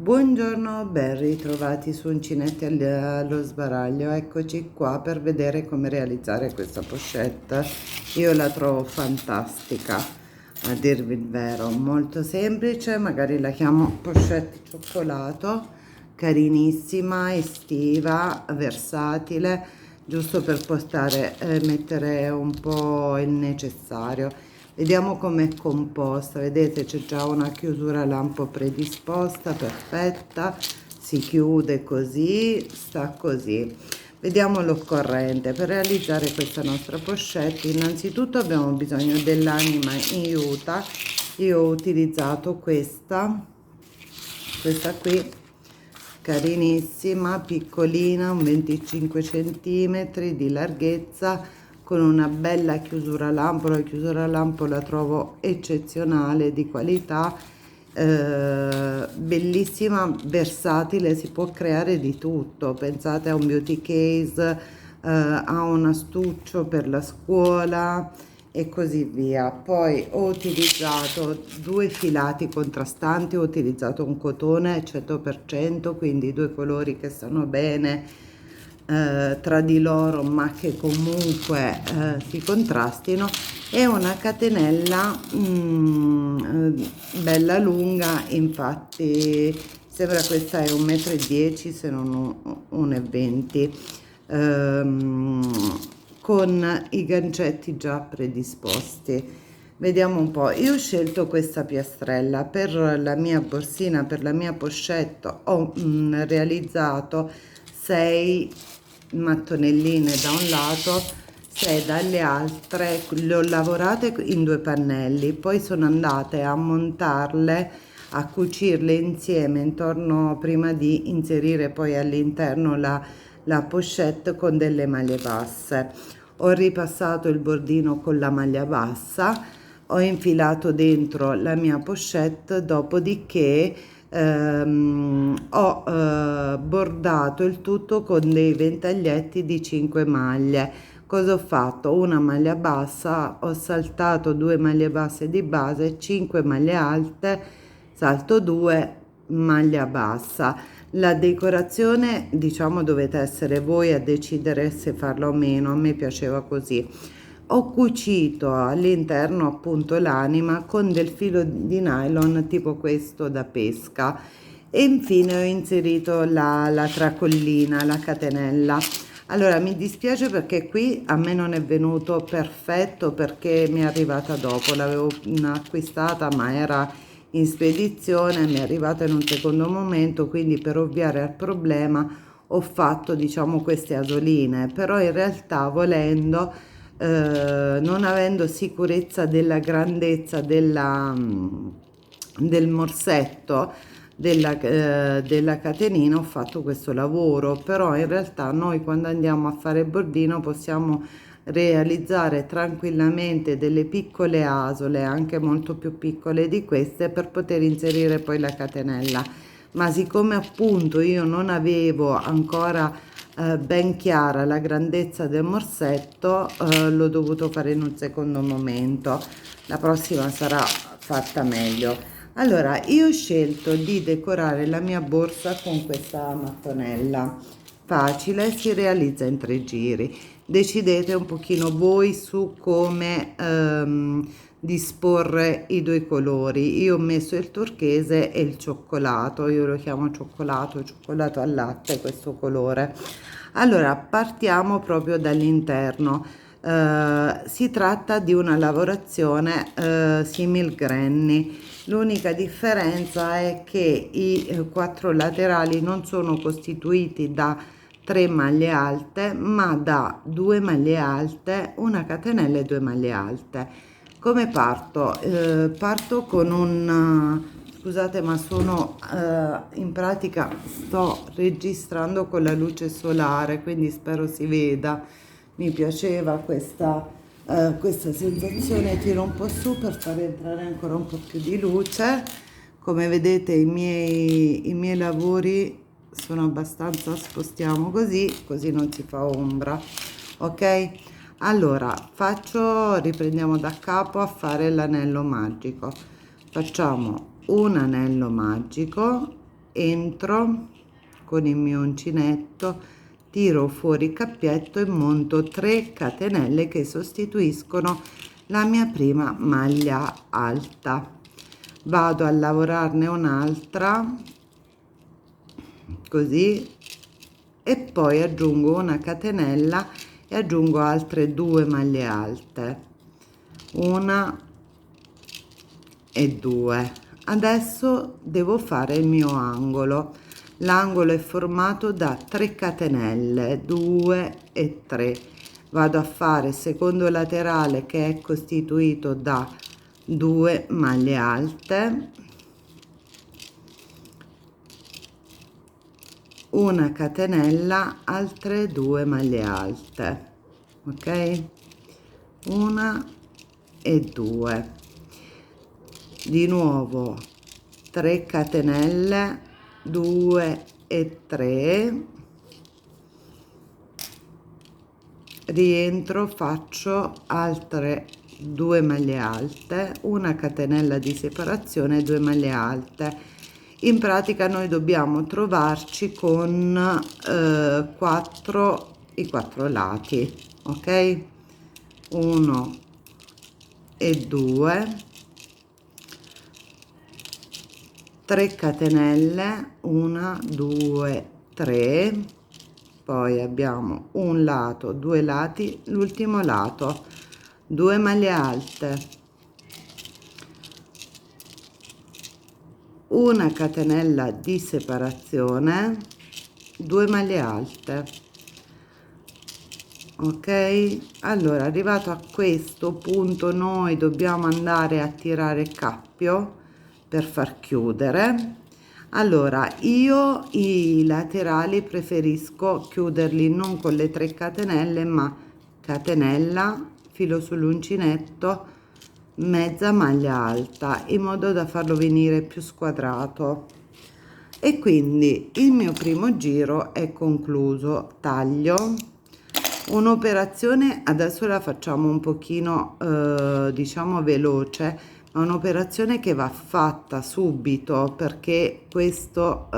Buongiorno, ben ritrovati su Uncinetto allo sbaraglio. Eccoci qua per vedere come realizzare questa pochette. Io la trovo fantastica, a dirvi il vero, molto semplice, magari la chiamo pochette cioccolato, carinissima, estiva, versatile, giusto per portare, mettere un po' il necessario. Vediamo com'è composta, vedete c'è già una chiusura lampo predisposta, perfetta, si chiude così, sta così. Vediamo l'occorrente. Per realizzare questa nostra pochette innanzitutto abbiamo bisogno dell'anima in juta. Io ho utilizzato questa qui, carinissima, piccolina, un 25 centimetri di larghezza, con una bella chiusura lampo. La chiusura lampo la trovo eccezionale, di qualità, bellissima, versatile, si può creare di tutto. Pensate a un beauty case, a un astuccio per la scuola e così via. Poi ho utilizzato due filati contrastanti, ho utilizzato un cotone 100%, quindi due colori che stanno bene tra di loro ma che comunque si contrastino, e una catenella bella lunga, infatti sembra questa è 1,10 m se non 1,20 m, con i gancetti già predisposti. Vediamo un po', io ho scelto questa piastrella per la mia borsina, per la mia pochette. Ho realizzato 6 mattonelline da un lato, 6 dalle altre, le ho lavorate in due pannelli, poi sono andate a montarle, a cucirle insieme intorno, prima di inserire poi all'interno la pochette con delle maglie basse. Ho ripassato il bordino con la maglia bassa, ho infilato dentro la mia pochette, dopodiché ho bordato il tutto con dei ventaglietti di 5 maglie. Cosa ho fatto? Una maglia bassa, ho saltato 2 maglie basse di base, 5 maglie alte, salto 2, maglia bassa. La decorazione, diciamo, dovete essere voi a decidere se farla o meno, a me piaceva così. Ho cucito all'interno appunto l'anima con del filo di nylon tipo questo da pesca, e infine ho inserito la tracollina, la catenella. Allora mi dispiace perché qui a me non è venuto perfetto, perché mi è arrivata dopo, l'avevo acquistata ma era in spedizione, mi è arrivata in un secondo momento, quindi per ovviare al problema ho fatto, diciamo, queste asoline, però in realtà volendo, non avendo sicurezza della grandezza del morsetto della catenina, ho fatto questo lavoro. Però in realtà noi quando andiamo a fare bordino possiamo realizzare tranquillamente delle piccole asole, anche molto più piccole di queste, per poter inserire poi la catenella. Ma siccome appunto io non avevo ancora ben chiara la grandezza del morsetto, l'ho dovuto fare in un secondo momento. La prossima sarà fatta meglio. Allora, io ho scelto di decorare la mia borsa con questa mattonella facile, si realizza in 3 giri. Decidete un pochino voi su come disporre i due colori. Io ho messo il turchese e il cioccolato, io lo chiamo cioccolato al latte, questo colore. Allora, partiamo proprio dall'interno. Si tratta di una lavorazione simil granny. L'unica differenza è che i 4 laterali non sono costituiti da 3 maglie alte, ma da 2 maglie alte, una catenella e 2 maglie alte. Come parto? Parto con un scusate, ma sono in pratica sto registrando con la luce solare, quindi spero si veda. Mi piaceva questa sensazione. Tiro un po' su per far entrare ancora un po' più di luce. Come vedete i miei lavori sono abbastanza, spostiamo così non si fa ombra, ok? Allora riprendiamo da capo a fare l'anello magico. Facciamo un anello magico entro con il mio uncinetto, tiro fuori il cappietto e monto 3 catenelle che sostituiscono la mia prima maglia alta. Vado a lavorarne un'altra così e poi aggiungo una catenella e aggiungo altre 2 maglie alte, una e 2. Adesso devo fare il mio angolo. L'angolo è formato da 3 catenelle, 2 e 3. Vado a fare il secondo laterale che è costituito da 2 maglie alte, una catenella, altre 2 maglie alte, ok? Una e 2. Di nuovo 3 catenelle, 2 e 3, rientro, faccio altre 2 maglie alte, una catenella di separazione e 2 maglie alte. In pratica noi dobbiamo trovarci con i 4 lati, ok? 1 e 2, 3 catenelle, 1 2 3, poi abbiamo un lato, 2 lati, l'ultimo lato, 2 maglie alte, una catenella di separazione, 2 maglie alte, ok? Allora, arrivato a questo punto noi dobbiamo andare a tirare il cappio per far chiudere. Allora, io i laterali preferisco chiuderli non con le 3 catenelle, ma catenella, filo sull'uncinetto, mezza maglia alta, in modo da farlo venire più squadrato. E quindi il mio primo giro è concluso. Taglio. Un'operazione, adesso la facciamo un pochino diciamo veloce, ma un'operazione che va fatta subito, perché questo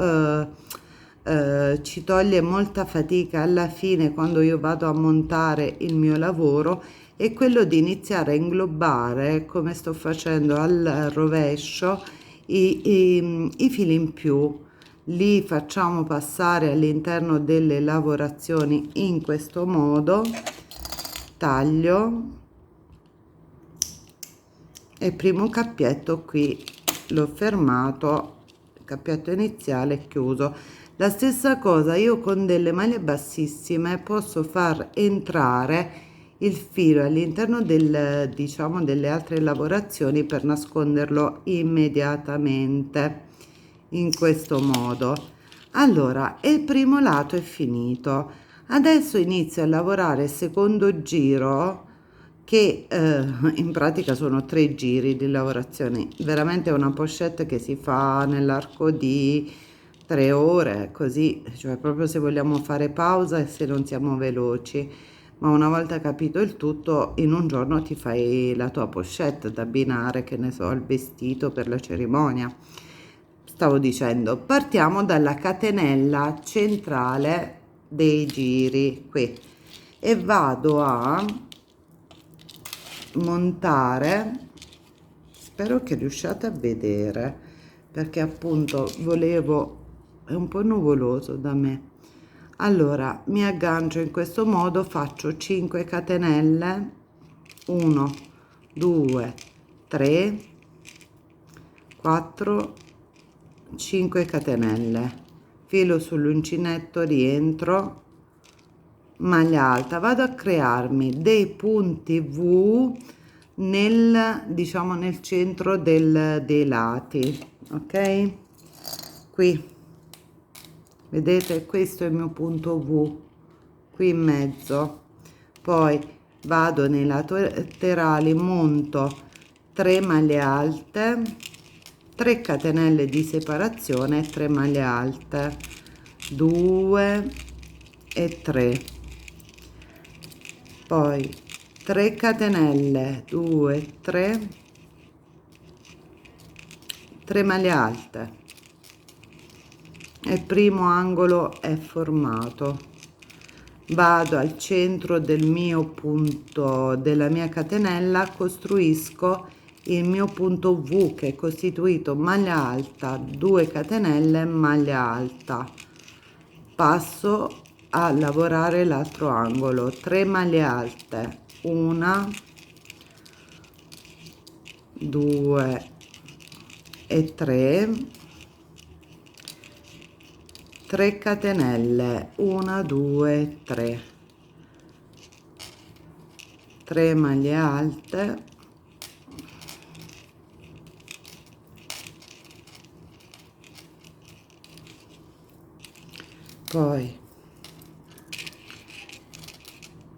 ci toglie molta fatica alla fine quando io vado a montare il mio lavoro, è quello di iniziare a inglobare, come sto facendo al rovescio, i fili in più. Li facciamo passare all'interno delle lavorazioni in questo modo. Taglio e primo cappietto qui l'ho fermato, cappietto iniziale chiuso. La stessa cosa io con delle maglie bassissime posso far entrare il filo all'interno del, diciamo, delle altre lavorazioni per nasconderlo immediatamente in questo modo. Allora, il primo lato è finito. Adesso inizio a lavorare il secondo giro, che in pratica sono 3 giri di lavorazione. Veramente è una pochette che si fa nell'arco di 3 ore, così, cioè proprio se vogliamo fare pausa e se non siamo veloci. Ma una volta capito il tutto, in un giorno ti fai la tua pochette da abbinare, che ne so, al vestito per la cerimonia. Stavo dicendo, partiamo dalla catenella centrale dei giri qui e vado a montare, spero che riusciate a vedere, perché appunto volevo, è un po' nuvoloso da me. Allora mi aggancio in questo modo, faccio 5 catenelle, 1 2 3 4 5 catenelle, filo sull'uncinetto, rientro, maglia alta, vado a crearmi dei punti V nel, diciamo, nel centro dei lati, ok? Qui vedete, questo è il mio punto V qui in mezzo. Poi vado nei laterali, monto 3 maglie alte, 3 catenelle di separazione, 3 maglie alte, 2 e 3, poi 3 catenelle, 2 3, 3 maglie alte, il primo angolo è formato. Vado al centro del mio punto della mia catenella, costruisco il mio punto V che è costituito maglia alta, 2 catenelle, maglia alta, passo a lavorare l'altro angolo, 3 maglie alte, 1, 2 e 3, 3 catenelle, 1, 2, 3, 3 maglie alte, poi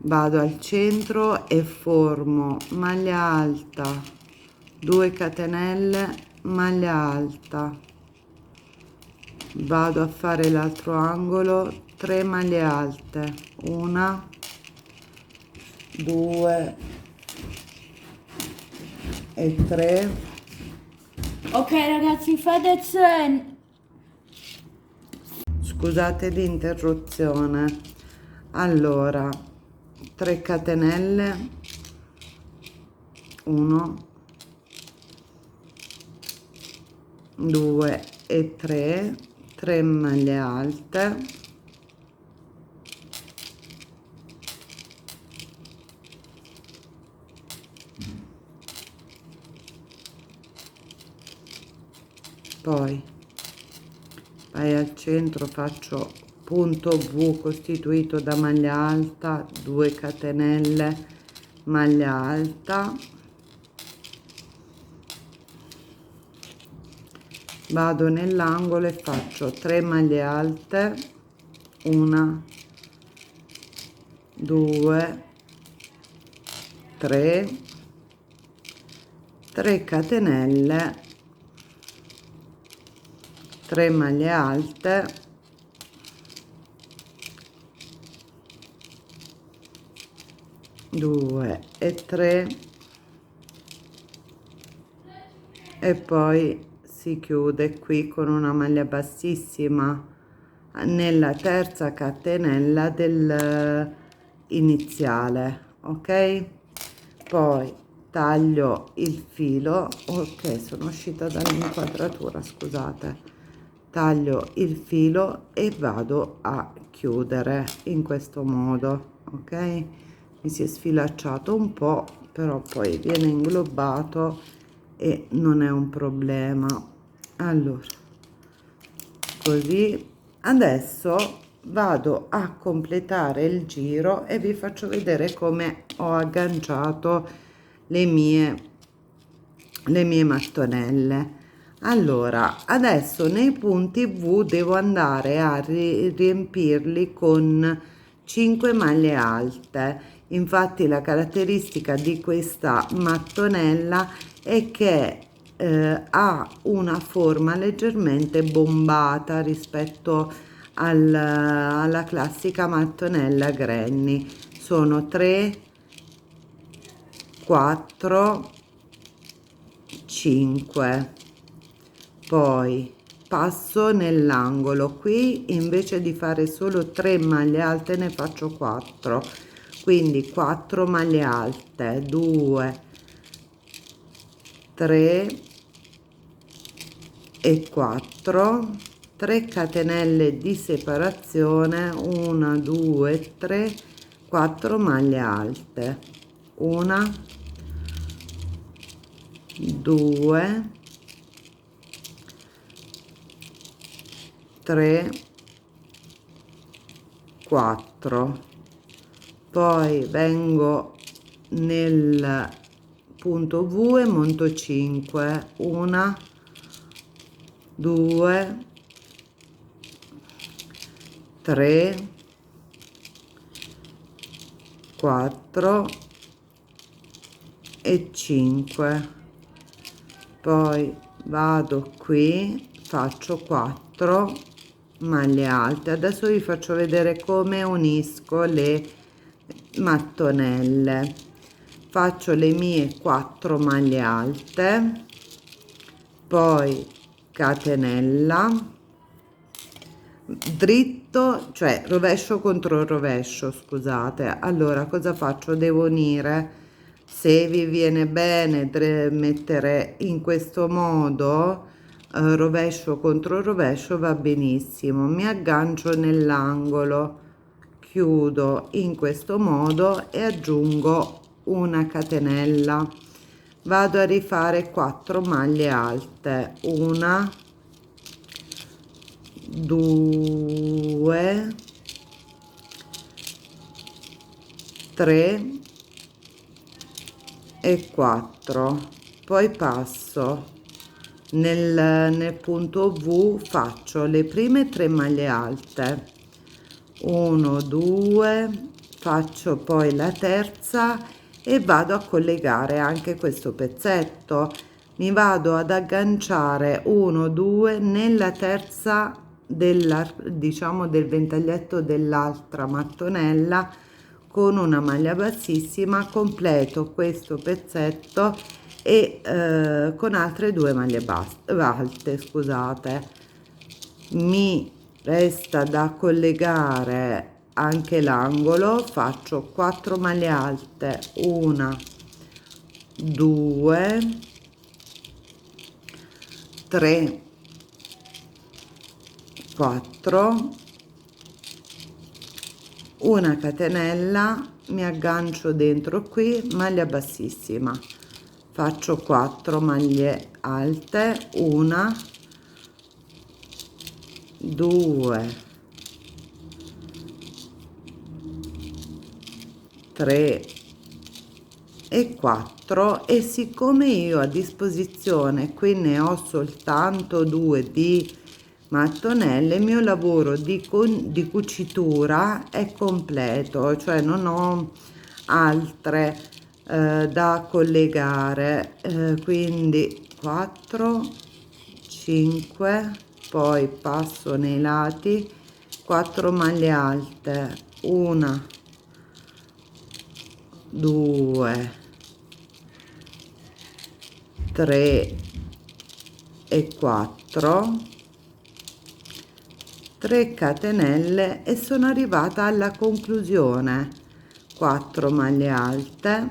vado al centro e formo maglia alta, 2 catenelle, maglia alta, vado a fare l'altro angolo, 3 maglie alte, 1, 2 e 3. Ok ragazzi, Fedez Scusate l'interruzione. Allora, 3 catenelle, 1, 2 e 3, 3 maglie alte, poi vai al centro, faccio punto V costituito da maglia alta, 2 catenelle, maglia alta, vado nell'angolo e faccio 3 maglie alte, 1, 2, 3, 3 catenelle, 3 maglie alte, 2 e 3 e poi si chiude qui con una maglia bassissima nella terza catenella del iniziale, ok? Poi taglio il filo, ok, sono uscita dall'inquadratura, scusate, taglio il filo e vado a chiudere in questo modo, ok? Mi si è sfilacciato un po', però poi viene inglobato e non è un problema. Allora, così adesso vado a completare il giro e vi faccio vedere come ho agganciato le mie mattonelle. Allora, adesso nei punti V devo andare a riempirli con 5 maglie alte. Infatti la caratteristica di questa mattonella è che ha una forma leggermente bombata rispetto alla classica mattonella Granny. Sono 3, 4, 5. Poi passo nell'angolo, qui invece di fare solo 3 maglie alte ne faccio 4, quindi 4 maglie alte, 2, 3 e 4, 3 catenelle di separazione, 1, 2, 3, 4 maglie alte, 1, 2, 3, 4. Poi vengo nel punto V e monto 5, 1, 2, 3, 4 e 5. Poi vado qui, faccio 4 maglie alte. Adesso vi faccio vedere come unisco le mattonelle. Faccio le mie 4 maglie alte, poi catenella, dritto, cioè rovescio contro rovescio, scusate. Allora cosa faccio? Devo unire, se vi viene bene mettere in questo modo, rovescio contro rovescio, va benissimo. Mi aggancio nell'angolo, chiudo in questo modo e aggiungo una catenella. Vado a rifare 4 maglie alte, una, 2, 3 e 4. Poi passo nel punto V, faccio le prime 3 maglie alte, 1, 2, faccio poi la terza e vado a collegare anche questo pezzetto. Mi vado ad agganciare 1, 2 nella terza diciamo del ventaglietto dell'altra mattonella con una maglia bassissima, completo questo pezzetto e con altre 2 maglie alte, scusate. Mi resta da collegare anche l'angolo, faccio 4 maglie alte, 1, 2, 3, 4, una catenella, mi aggancio dentro qui, maglia bassissima, faccio 4 maglie alte, 1, 2, 3 e 4, e siccome io a disposizione qui ne ho soltanto 2 di mattonelle, il mio lavoro di cucitura è completo, cioè non ho altre da collegare, quindi 4, 5, poi passo nei lati, 4 maglie alte, 1, 2, 3 e 4, 3 catenelle e sono arrivata alla conclusione. 4 maglie alte,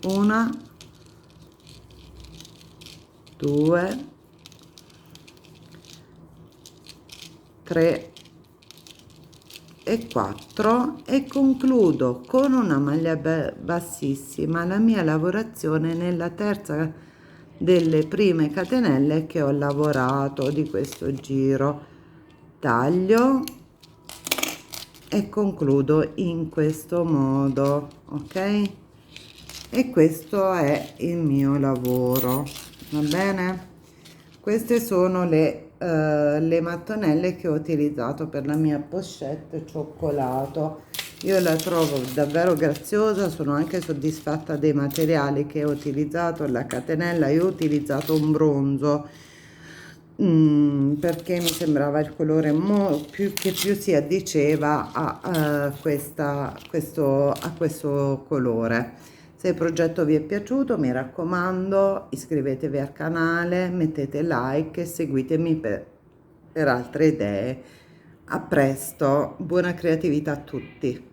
1, 2, 3 e 4 e concludo con una maglia bassissima la mia lavorazione nella terza delle prime catenelle che ho lavorato di questo giro. Taglio e concludo in questo modo, ok? E questo è il mio lavoro, va bene? Queste sono le mattonelle che ho utilizzato per la mia pochette cioccolato. Io la trovo davvero graziosa, sono anche soddisfatta dei materiali che ho utilizzato. La catenella, io ho utilizzato un bronzo perché mi sembrava il colore che più si addiceva a questo colore. Se il progetto vi è piaciuto, mi raccomando, iscrivetevi al canale, mettete like e seguitemi per altre idee. A presto, buona creatività a tutti.